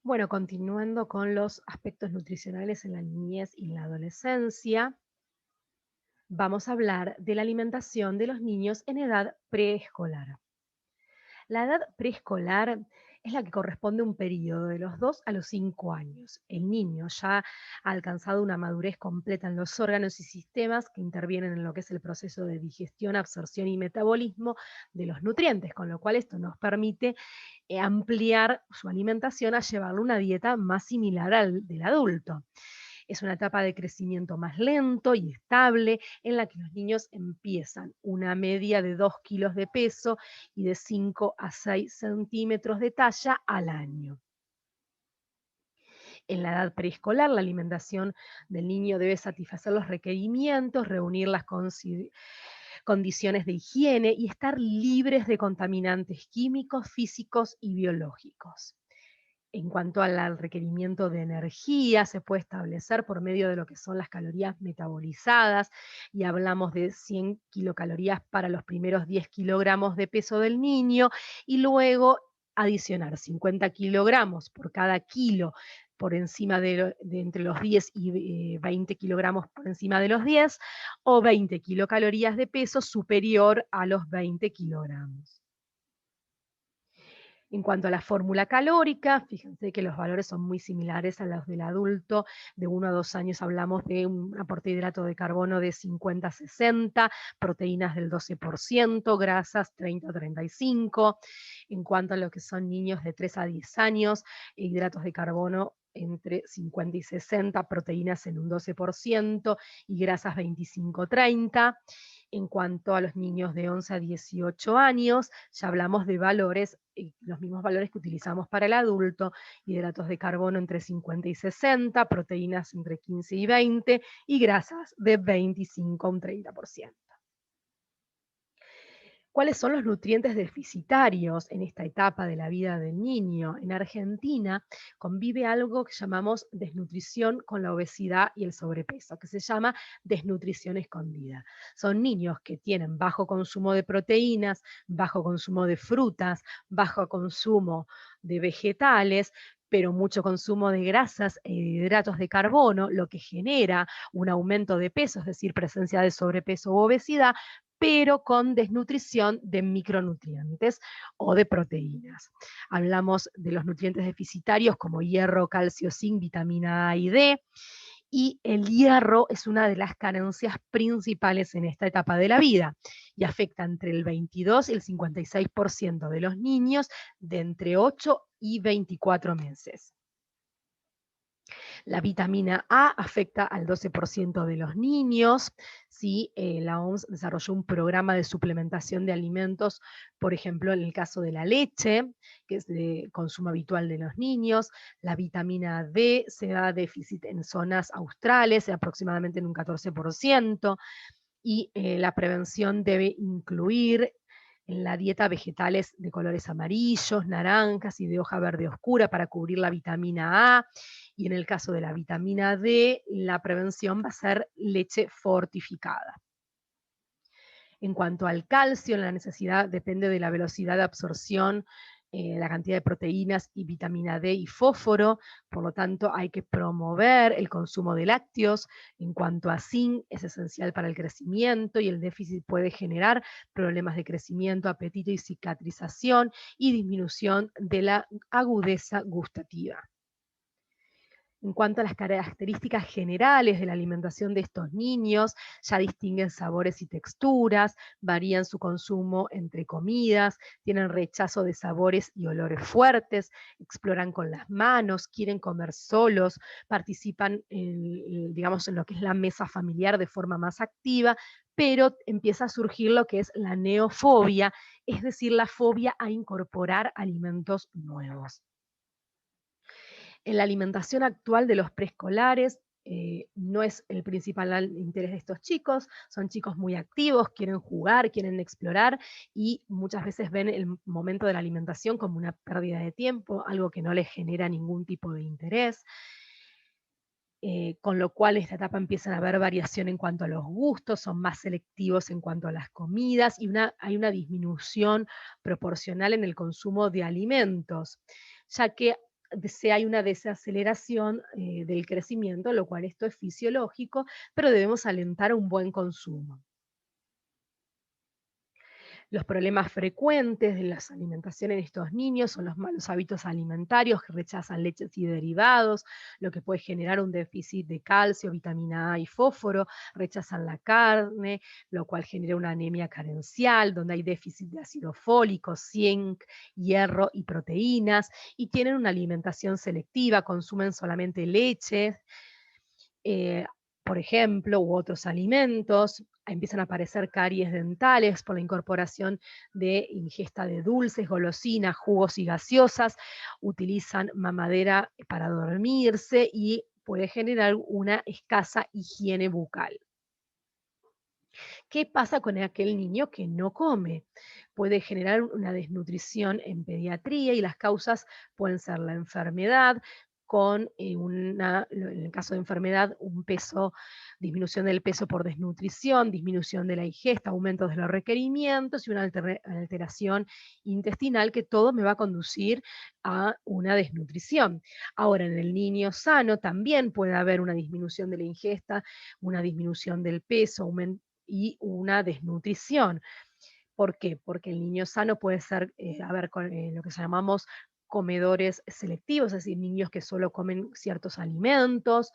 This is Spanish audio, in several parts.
Bueno, continuando con los aspectos nutricionales en la niñez y la adolescencia, vamos a hablar de la alimentación de los niños en edad preescolar. La edad preescolar es la que corresponde a un periodo de los 2 a los 5 años. El niño ya ha alcanzado una madurez completa en los órganos y sistemas que intervienen en lo que es el proceso de digestión, absorción y metabolismo de los nutrientes, con lo cual esto nos permite ampliar su alimentación a llevarle una dieta más similar al del adulto. Es una etapa de crecimiento más lento y estable en la que los niños empiezan una media de 2 kilos de peso y de 5 a 6 centímetros de talla al año. En la edad preescolar, la alimentación del niño debe satisfacer los requerimientos, reunir las condiciones de higiene y estar libres de contaminantes químicos, físicos y biológicos. En cuanto al requerimiento de energía, se puede establecer por medio de lo que son las calorías metabolizadas, y hablamos de 100 kilocalorías para los primeros 10 kilogramos de peso del niño, y luego adicionar 50 kilogramos por cada kilo por encima de entre los 10 y 20 kilogramos por encima de los 10, o 20 kilocalorías de peso superior a los 20 kilogramos. En cuanto a la fórmula calórica, fíjense que los valores son muy similares a los del adulto. De 1 a 2 años hablamos de un aporte de hidrato de carbono de 50 a 60, proteínas del 12%, grasas 30 a 35. En cuanto a lo que son niños de 3 a 10 años, hidratos de carbono entre 50 y 60, proteínas en un 12% y grasas 25 a 30. En cuanto a los niños de 11 a 18 años, ya hablamos de valores, los mismos valores que utilizamos para el adulto: hidratos de carbono entre 50 y 60, proteínas entre 15 y 20 y grasas de 25 a un 30%. ¿Cuáles son los nutrientes deficitarios en esta etapa de la vida del niño? En Argentina convive algo que llamamos desnutrición con la obesidad y el sobrepeso, que se llama desnutrición escondida. Son niños que tienen bajo consumo de proteínas, bajo consumo de frutas, bajo consumo de vegetales, pero mucho consumo de grasas e hidratos de carbono, lo que genera un aumento de peso, es decir, presencia de sobrepeso u obesidad, pero con desnutrición de micronutrientes o de proteínas. Hablamos de los nutrientes deficitarios como hierro, calcio, zinc, vitamina A y D, y el hierro es una de las carencias principales en esta etapa de la vida y afecta entre el 22 y el 56% de los niños de entre 8 y 24 meses. La vitamina A afecta al 12% de los niños. ¿Sí? La OMS desarrolló un programa de suplementación de alimentos, por ejemplo, en el caso de la leche, que es de consumo habitual de los niños. La vitamina D se da déficit en zonas australes, aproximadamente en un 14%, y la prevención debe incluir en la dieta vegetales de colores amarillos, naranjas y de hoja verde oscura para cubrir la vitamina A. Y en el caso de la vitamina D, la prevención va a ser leche fortificada. En cuanto al calcio, la necesidad depende de la velocidad de absorción, la cantidad de proteínas y vitamina D y fósforo. Por lo tanto, hay que promover el consumo de lácteos. En cuanto a zinc, es esencial para el crecimiento, y el déficit puede generar problemas de crecimiento, apetito y cicatrización, y disminución de la agudeza gustativa. En cuanto a las características generales de la alimentación de estos niños, ya distinguen sabores y texturas, varían su consumo entre comidas, tienen rechazo de sabores y olores fuertes, exploran con las manos, quieren comer solos, participan digamos, en lo que es la mesa familiar de forma más activa, pero empieza a surgir lo que es la neofobia, es decir, la fobia a incorporar alimentos nuevos. En la alimentación actual de los preescolares, no es el principal interés de estos chicos, son chicos muy activos, quieren jugar, quieren explorar, y muchas veces ven el momento de la alimentación como una pérdida de tiempo, algo que no les genera ningún tipo de interés. Con lo cual, en esta etapa empiezan a haber variación en cuanto a los gustos, son más selectivos en cuanto a las comidas, y hay una disminución proporcional en el consumo de alimentos, ya que hay una desaceleración del crecimiento, lo cual esto es fisiológico, pero debemos alentar un buen consumo. Los problemas frecuentes de las alimentaciones en estos niños son los malos hábitos alimentarios que rechazan leches y derivados, lo que puede generar un déficit de calcio, vitamina A y fósforo, rechazan la carne, lo cual genera una anemia carencial, donde hay déficit de ácido fólico, zinc, hierro y proteínas, y tienen una alimentación selectiva, consumen solamente leche, eh, por ejemplo, u otros alimentos. Empiezan a aparecer caries dentales por la incorporación de ingesta de dulces, golosinas, jugos y gaseosas. Utilizan mamadera para dormirse y puede generar una escasa higiene bucal. ¿Qué pasa con aquel niño que no come? Puede generar una desnutrición en pediatría y las causas pueden ser la enfermedad, con en el caso de enfermedad, disminución del peso por desnutrición, disminución de la ingesta, aumento de los requerimientos y una alteración intestinal que todo me va a conducir a una desnutrición. Ahora, en el niño sano también puede haber una disminución de la ingesta, una disminución del peso, y una desnutrición. ¿Por qué? Porque el niño sano puede ser, lo que llamamos comedores selectivos, es decir, niños que solo comen ciertos alimentos,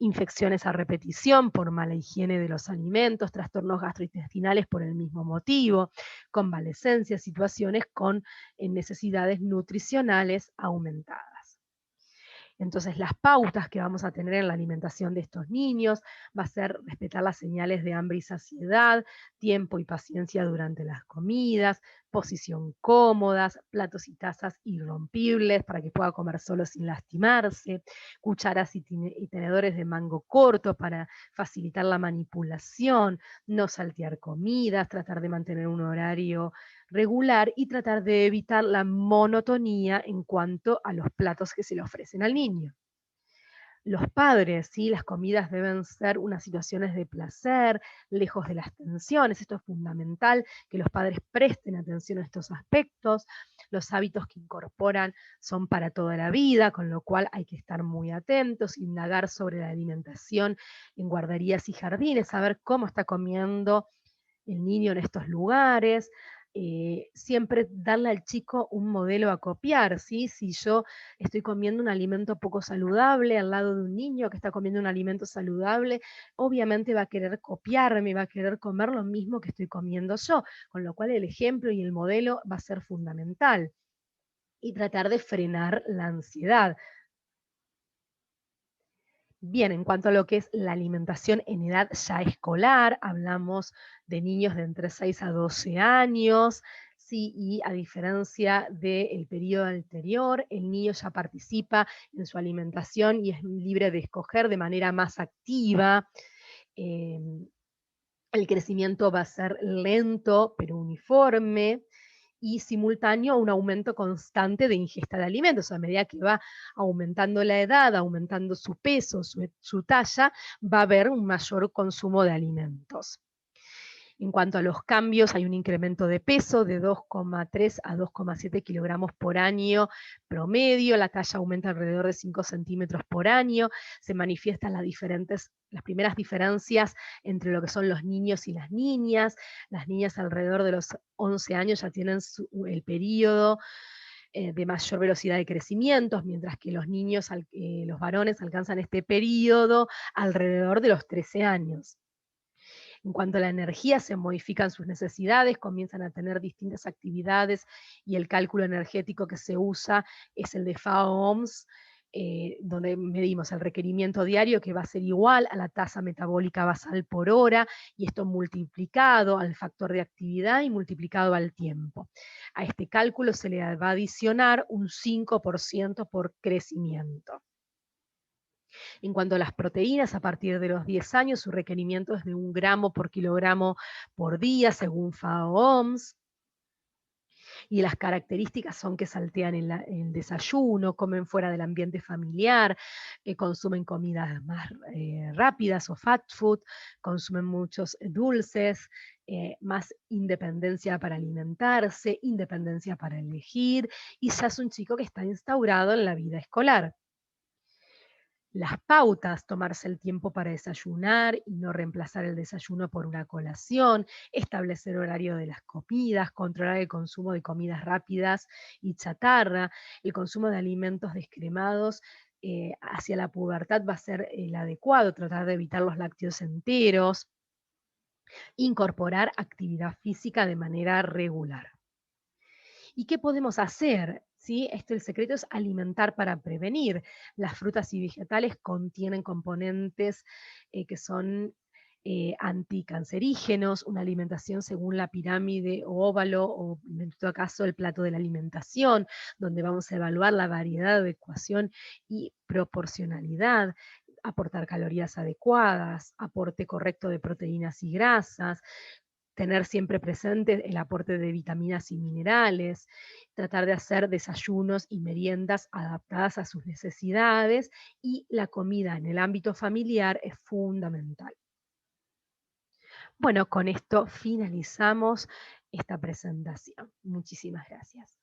infecciones a repetición por mala higiene de los alimentos, trastornos gastrointestinales por el mismo motivo, convalescencia, situaciones con necesidades nutricionales aumentadas. Entonces, las pautas que vamos a tener en la alimentación de estos niños va a ser respetar las señales de hambre y saciedad, tiempo y paciencia durante las comidas, posición cómodas, platos y tazas irrompibles para que pueda comer solo sin lastimarse, cucharas y tenedores de mango corto para facilitar la manipulación, no saltear comidas, tratar de mantener un horario regular y tratar de evitar la monotonía en cuanto a los platos que se le ofrecen al niño. Los padres, ¿sí? Las comidas deben ser unas situaciones de placer, lejos de las tensiones. Esto es fundamental, que los padres presten atención a estos aspectos. Los hábitos que incorporan son para toda la vida, con lo cual hay que estar muy atentos, indagar sobre la alimentación en guarderías y jardines, saber cómo está comiendo el niño en estos lugares, siempre darle al chico un modelo a copiar, ¿sí? Si yo estoy comiendo un alimento poco saludable al lado de un niño que está comiendo un alimento saludable, obviamente va a querer copiarme, va a querer comer lo mismo que estoy comiendo yo, con lo cual el ejemplo y el modelo va a ser fundamental. Y tratar de frenar la ansiedad. Bien, en cuanto a lo que es la alimentación en edad ya escolar, hablamos de niños de entre 6 a 12 años, sí, y a diferencia del periodo anterior, el niño ya participa en su alimentación y es libre de escoger de manera más activa. em, el crecimiento va a ser lento pero uniforme y simultáneo a un aumento constante de ingesta de alimentos. A medida que va aumentando la edad, aumentando su peso, su talla, va a haber un mayor consumo de alimentos. En cuanto a los cambios, hay un incremento de peso de 2,3 a 2,7 kilogramos por año promedio, la talla aumenta alrededor de 5 centímetros por año, se manifiestan las primeras diferencias entre lo que son los niños y las niñas alrededor de los 11 años ya tienen el periodo de mayor velocidad de crecimiento, mientras que los varones alcanzan este periodo alrededor de los 13 años. En cuanto a la energía, se modifican sus necesidades, comienzan a tener distintas actividades y el cálculo energético que se usa es el de FAO-OMS, donde medimos el requerimiento diario que va a ser igual a la tasa metabólica basal por hora y esto multiplicado al factor de actividad y multiplicado al tiempo. A este cálculo se le va a adicionar un 5% por crecimiento. En cuanto a las proteínas, a partir de los 10 años, su requerimiento es de 1 gramo por kilogramo por día, según FAO-OMS. Y las características son que saltean el desayuno, comen fuera del ambiente familiar, consumen comidas más rápidas o fast food, consumen muchos dulces, más independencia para alimentarse, independencia para elegir, y ya es un chico que está instaurado en la vida escolar. Las pautas, tomarse el tiempo para desayunar y no reemplazar el desayuno por una colación, establecer horario de las comidas, controlar el consumo de comidas rápidas y chatarra, el consumo de alimentos descremados hacia la pubertad va a ser el adecuado, tratar de evitar los lácteos enteros, incorporar actividad física de manera regular. ¿Y qué podemos hacer? ¿Sí? El secreto es alimentar para prevenir. Las frutas y vegetales contienen componentes que son anticancerígenos, una alimentación según la pirámide o óvalo, o en todo caso el plato de la alimentación, donde vamos a evaluar la variedad, adecuación y proporcionalidad, aportar calorías adecuadas, aporte correcto de proteínas y grasas, tener siempre presente el aporte de vitaminas y minerales, tratar de hacer desayunos y meriendas adaptadas a sus necesidades, y la comida en el ámbito familiar es fundamental. Bueno, con esto finalizamos esta presentación. Muchísimas gracias.